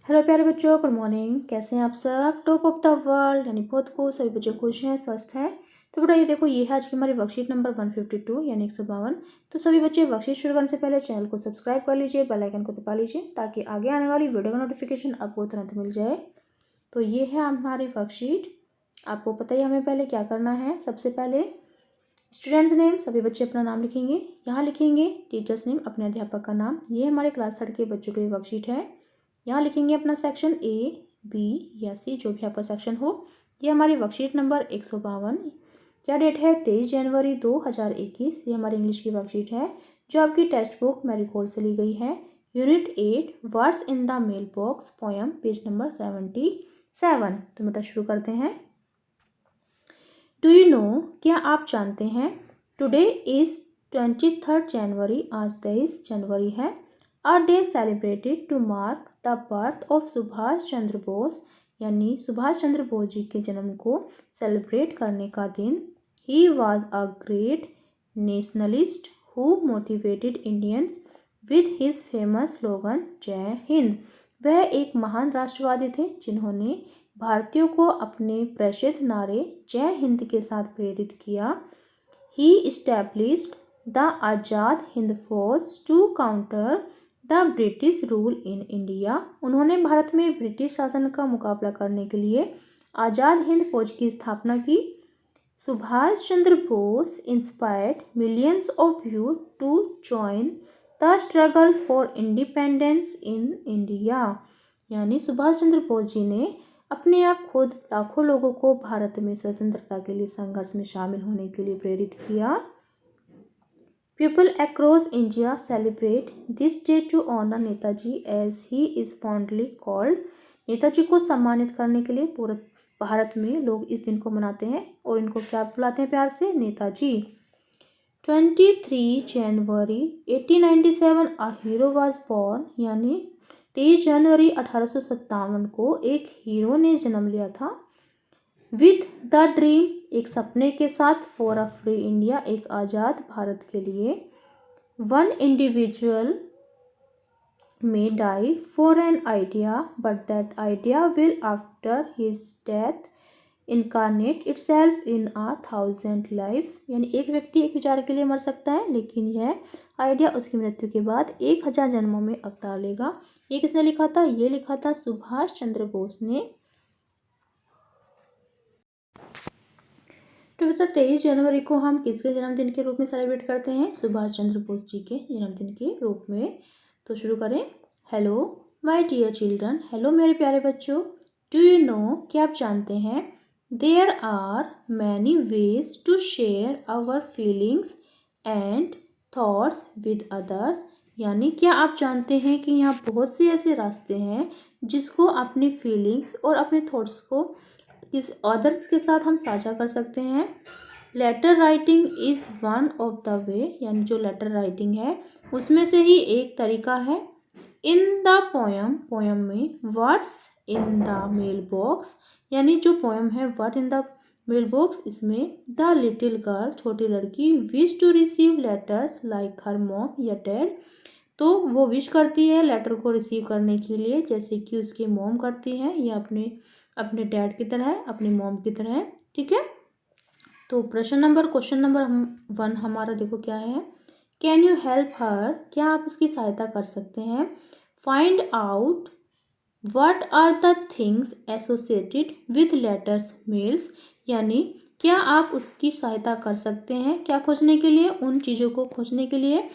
Hello प्यारे बच्चों, good morning. कैसे हैं आप सब? टॉप ऑफ द वर्ल्ड यानी बहुत खुश, सभी बच्चे खुश हैं, स्वस्थ हैं। तो बेटा ये देखो, ये है आज की हमारी वर्कशीट नंबर 152 यानी 152। तो सभी बच्चे वर्कशीट शुरू करने से पहले चैनल को सब्सक्राइब कर लीजिए, बेल आइकन को दबा लीजिए ताकि आगे आने वाली वीडियो का नोटिफिकेशन आपको तुरंत मिल जाए। तो ये है हमारी वर्कशीट। आपको पता ही हमें पहले क्या करना है। सबसे पहले स्टूडेंट्स नेम, सभी बच्चे अपना नाम लिखेंगे। यहाँ लिखेंगे टीचर्स नेम, अपने अध्यापक का नाम। ये हमारे क्लास 3 के बच्चों की वर्कशीट है। यहाँ लिखेंगे अपना सेक्शन ए, बी या सी, जो भी आपका सेक्शन हो। ये हमारी वर्कशीट नंबर 152। क्या डेट है? 23 जनवरी 2021। ये हमारी इंग्लिश की वर्कशीट है जो आपकी टेक्स्ट बुक मैरीगोल्ड से ली गई है। Unit 8 words in the mailbox, poem, page number 77। तो बेटा शुरू करते हैं। डू यू नो, क्या आप जानते हैं? टुडे इज 23 जनवरी, आज 23 जनवरी है। A day celebrated to mark the birth of Subhash Chandra Bose, यानी सुभाष चंद्र बोस जी के जन्म को सेलिब्रेट करने का दिन। He was a great nationalist who motivated Indians with his famous slogan जय हिंद। वह एक महान राष्ट्रवादी थे जिन्होंने भारतीयों को अपने प्रसिद्ध नारे जय हिंद के साथ प्रेरित किया। He established the Azad Hind फौज to counter the British rule in India. उन्होंने भारत में ब्रिटिश शासन का मुकाबला करने के लिए आज़ाद हिंद फौज की स्थापना की। Subhash Chandra Bose inspired millions of youth to join the struggle for independence in India. यानी सुभाष चंद्र बोस जी ने अपने आप खुद लाखों लोगों को भारत में स्वतंत्रता के लिए संघर्ष में शामिल होने के लिए प्रेरित किया। People across India celebrate this day to honor Netaji as he is fondly called। Netaji को सम्मानित करने के लिए पूरे भारत में लोग इस दिन को मनाते हैं और इनको क्या बुलाते हैं प्यार से? नेताजी। 23 जनवरी 1897 a hero was born, यानी 23 जनवरी 1857 को एक हीरो ने जन्म लिया था। विथ द ड्रीम, एक सपने के साथ। फॉर अ फ्री इंडिया, एक आज़ाद भारत के लिए। One individual may die for an idea but that idea will after his death incarnate itself in 1000 lifes. यानी एक व्यक्ति एक विचार के लिए मर सकता है, लेकिन यह आइडिया उसकी मृत्यु के बाद 1000 जन्मों में अवतार लेगा। ये किसने लिखा था? ये लिखा था सुभाष चंद्र बोस ने। तो बेटा 23 जनवरी को हम किसके जन्मदिन के रूप में सेलिब्रेट करते हैं? सुभाष चंद्र बोस जी के जन्मदिन के रूप में। तो शुरू करें। Hello my dear children, hello मेरे प्यारे बच्चों। डू यू नो, क्या आप जानते हैं? There are many ways to share our feelings and thoughts with others. यानी क्या आप जानते हैं कि यहाँ बहुत से ऐसे रास्ते हैं जिसको अपनी फीलिंग्स और अपने थॉट्स को किस अदर्स के साथ हम साझा कर सकते हैं। Letter writing is one of the way, यानी जो लेटर राइटिंग है उसमें से ही एक तरीका है। इन द पोएम, पोएम में words in the mailbox, यानी जो पोएम है word in the mailbox, इसमें द लिटिल गर्ल, छोटी लड़की, wish to receive letters like her mom या डैड। तो वो विश करती है लेटर को रिसीव करने के लिए जैसे कि उसकी मॉम करती हैं या अपने डैड की तरह है, अपनी मॉम की तरह है। ठीक है। तो क्वेश्चन नंबर 1 हमारा देखो क्या है। कैन यू हेल्प हर, क्या आप उसकी सहायता कर सकते हैं? Find out what are the things associated with letters mails, यानी क्या आप उसकी सहायता कर सकते हैं क्या खोजने के लिए? उन चीज़ों को खोजने के लिए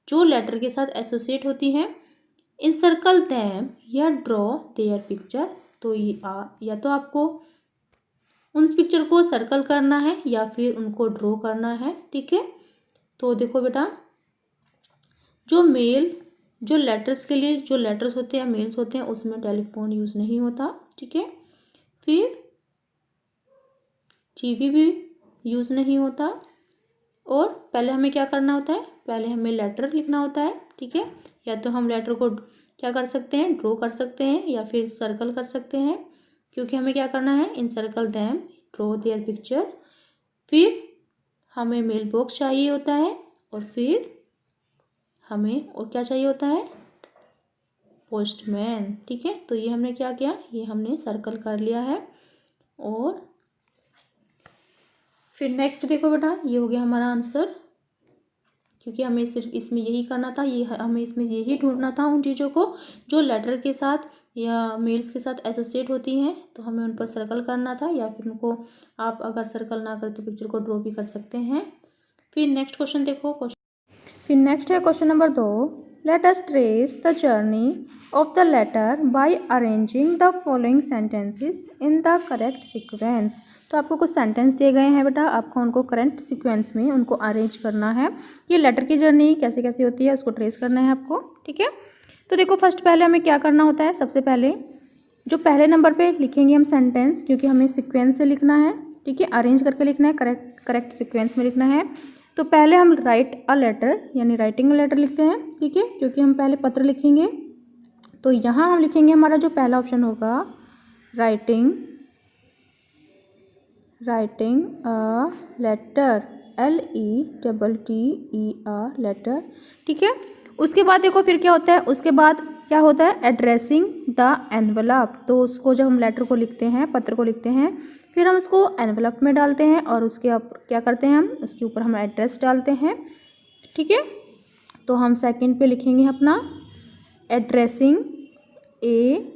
जो लेटर के साथ एसोसिएट होती हैं। इन सर्कल दैम या ड्रॉ देयर पिक्चर। तो या तो आपको उन पिक्चर को सर्कल करना है या फिर उनको ड्रॉ करना है। ठीक है। तो देखो बेटा, जो लेटर्स के लिए जो लेटर्स होते हैं, मेल्स होते हैं, उसमें टेलीफोन यूज़ नहीं होता। ठीक है। फिर जीवी भी यूज़ नहीं होता। और पहले हमें क्या करना होता है? पहले हमें लेटर लिखना होता है। ठीक है। या तो हम लेटर को क्या कर सकते हैं? ड्रॉ कर सकते हैं या फिर सर्कल कर सकते हैं, क्योंकि हमें क्या करना है? Encircle them, draw their picture. फिर हमें मेल बॉक्स चाहिए होता है और फिर हमें और क्या चाहिए होता है? पोस्टमैन। ठीक है, तो ये हमने क्या किया, ये हमने सर्कल कर लिया है। और फिर नेक्स्ट देखो बेटा, ये हो गया हमारा आंसर, क्योंकि हमें सिर्फ इसमें यही करना था, ये हमें इसमें यही ढूंढना था उन चीज़ों को जो लेटर के साथ या मेल्स के साथ एसोसिएट होती हैं, तो हमें उन पर सर्कल करना था, या फिर उनको आप अगर सर्कल ना करें तो पिक्चर को ड्रॉ भी कर सकते हैं। फिर नेक्स्ट क्वेश्चन देखो, फिर नेक्स्ट है question number 2। Let us trace the journey of the letter by arranging the following sentences in the correct sequence. तो आपको कुछ सेंटेंस दिए गए हैं बेटा, आपको उनको करेक्ट सीक्वेंस में उनको अरेंज करना है कि लेटर की जर्नी कैसे कैसे होती है, उसको ट्रेस करना है आपको। ठीक है, तो देखो फर्स्ट पहले हमें क्या करना होता है, सबसे पहले जो पहले नंबर पे लिखेंगे हम सेंटेंस, क्योंकि हमें सीक्वेंस से लिखना है। ठीक है, अरेंज करके लिखना है, करेक्ट सीक्वेंस में लिखना है। तो पहले हम राइट अ लेटर यानी राइटिंग लेटर लिखते हैं। ठीक है, क्योंकि हम पहले पत्र लिखेंगे, तो यहाँ हम लिखेंगे, हमारा जो पहला ऑप्शन होगा writing a letter, LETTER letter. ठीक है, उसके बाद देखो फिर क्या होता है, उसके बाद क्या होता है एड्रेसिंग द एनवलप। तो उसको जब हम लेटर को लिखते हैं, पत्र को लिखते हैं, फिर हम उसको एनवलप में डालते हैं और उसके क्या करते हैं, हम उसके ऊपर हम एड्रेस डालते हैं। ठीक है, तो हम सेकंड पे लिखेंगे अपना addressing, ADDRESSING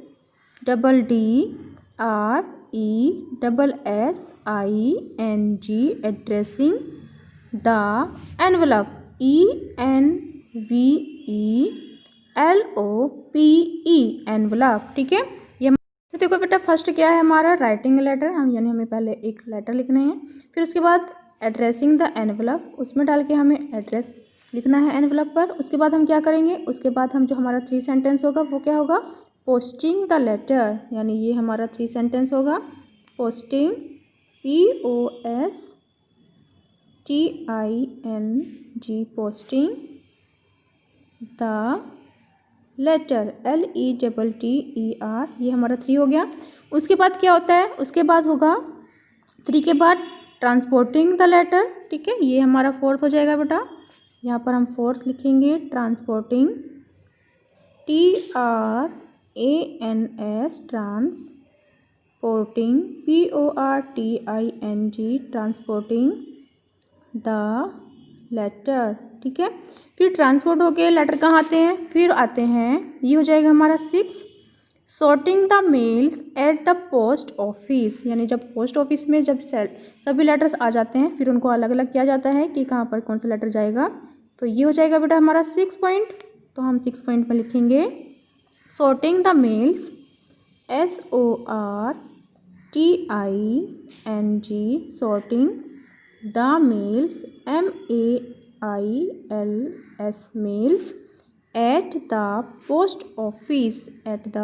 addressing the envelope, ENVELOPE envelope. ठीक है, ये तो देखो बेटा फर्स्ट क्या है हमारा राइटिंग लेटर, हम यानी हमें पहले एक लेटर लिखना है, फिर उसके बाद एड्रेसिंग द एनवलप, उसमें डाल के हमें एड्रेस लिखना है एनवलप पर। उसके बाद हम क्या करेंगे, उसके बाद हम जो हमारा 3 सेंटेंस होगा वो क्या होगा, पोस्टिंग द लेटर, यानी ये हमारा 3 सेंटेंस होगा, posting POSTING posting the letter LETTER, ये हमारा 3 हो गया। उसके बाद क्या होता है, उसके बाद होगा 3 के बाद ट्रांसपोर्टिंग द लेटर। ठीक है, ये हमारा 4th हो जाएगा बेटा, यहाँ पर हम 4th लिखेंगे transporting, TRANS transporting, PORTING transporting the letter. ठीक है, फिर ट्रांसपोर्ट होके लेटर कहाँ आते हैं, फिर आते हैं, ये हो जाएगा हमारा 6 sorting the mails at the post office, यानी जब पोस्ट ऑफिस में जब सभी लेटर्स आ जाते हैं, फिर उनको अलग अलग किया जाता है कि कहाँ पर कौन सा लेटर जाएगा। तो ये हो जाएगा बेटा हमारा 6 पॉइंट, तो हम 6 पॉइंट में लिखेंगे sorting the mails SORTING sorting the mails MAILS mails at the post office, at the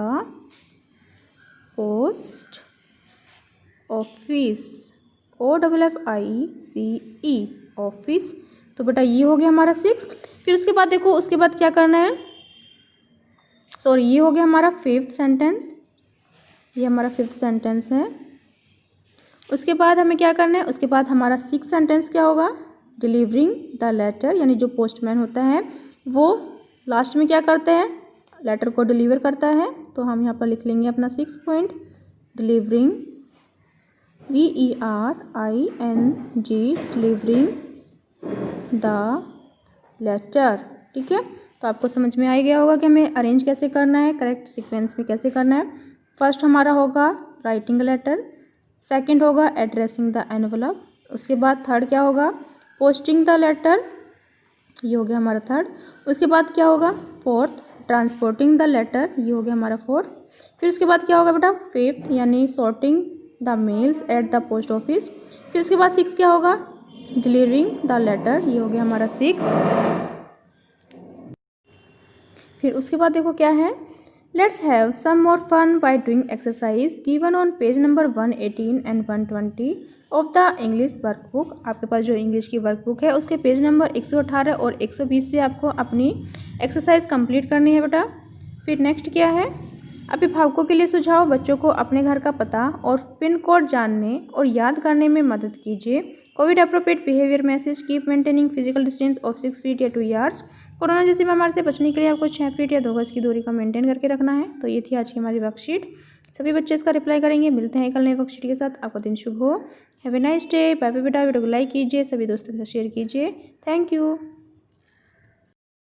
post office, OFFICE office. तो बेटा ये हो गया हमारा 6। फिर उसके बाद देखो, उसके बाद क्या करना है, सॉरी ये हो गया हमारा 5th सेंटेंस, ये हमारा 5th सेंटेंस है। उसके बाद हमें क्या करना है, उसके बाद हमारा 6th सेंटेंस क्या होगा, डिलीवरिंग द लेटर, यानी जो पोस्टमैन होता है वो लास्ट में क्या करते हैं, लेटर को डिलीवर करता है। तो हम यहाँ पर लिख लेंगे अपना 6 point, delivering VERING delivering the letter. ठीक है, तो आपको समझ में आ गया होगा कि हमें अरेंज कैसे करना है, करेक्ट सीक्वेंस में कैसे करना है। फर्स्ट हमारा होगा राइटिंग लेटर, सेकंड होगा एड्रेसिंग द एनवलप, उसके बाद थर्ड क्या होगा पोस्टिंग द लेटर, ये हो गया हमारा थर्ड। उसके बाद क्या होगा 4th ट्रांसपोर्टिंग द लेटर, ये हो गया हमारा 4th। फिर उसके बाद क्या होगा बेटा 5th यानी sorting the mails at the post office. फिर उसके बाद 6 क्या होगा डिलीवरिंग द लेटर, ये हो गया हमारा 6। फिर उसके बाद देखो क्या है, let's have some more fun by doing exercise given on page number 118 and 120 of the English workbook. आपके पास जो इंग्लिश की वर्कबुक है उसके पेज नंबर 118 और 120 से आपको अपनी एक्सरसाइज कंप्लीट करनी है बेटा। फिर नेक्स्ट क्या है, अभिभावकों के लिए सुझाव, बच्चों को अपने घर का पता और पिन कोड जानने और याद करने में मदद कीजिए। Covid appropriate behaviour message, keep maintaining physical distance of 6 feet या 2 yards। कोरोना जैसी बीमारी से बचने के लिए आपको 6 फीट या 2 गज की दूरी का मेंटेन करके रखना है। तो ये थी आज की हमारी वर्कशीट। सभी बच्चे इसका रिप्लाई करेंगे। मिलते हैं कल नई वर्कशीट के साथ। आपका दिन शुभ हो। Have a nice day. Bye bye बेटा। वीडियो को लाइक कीजिए, सभी दोस्तों के साथ शेयर कीजिए। Thank you.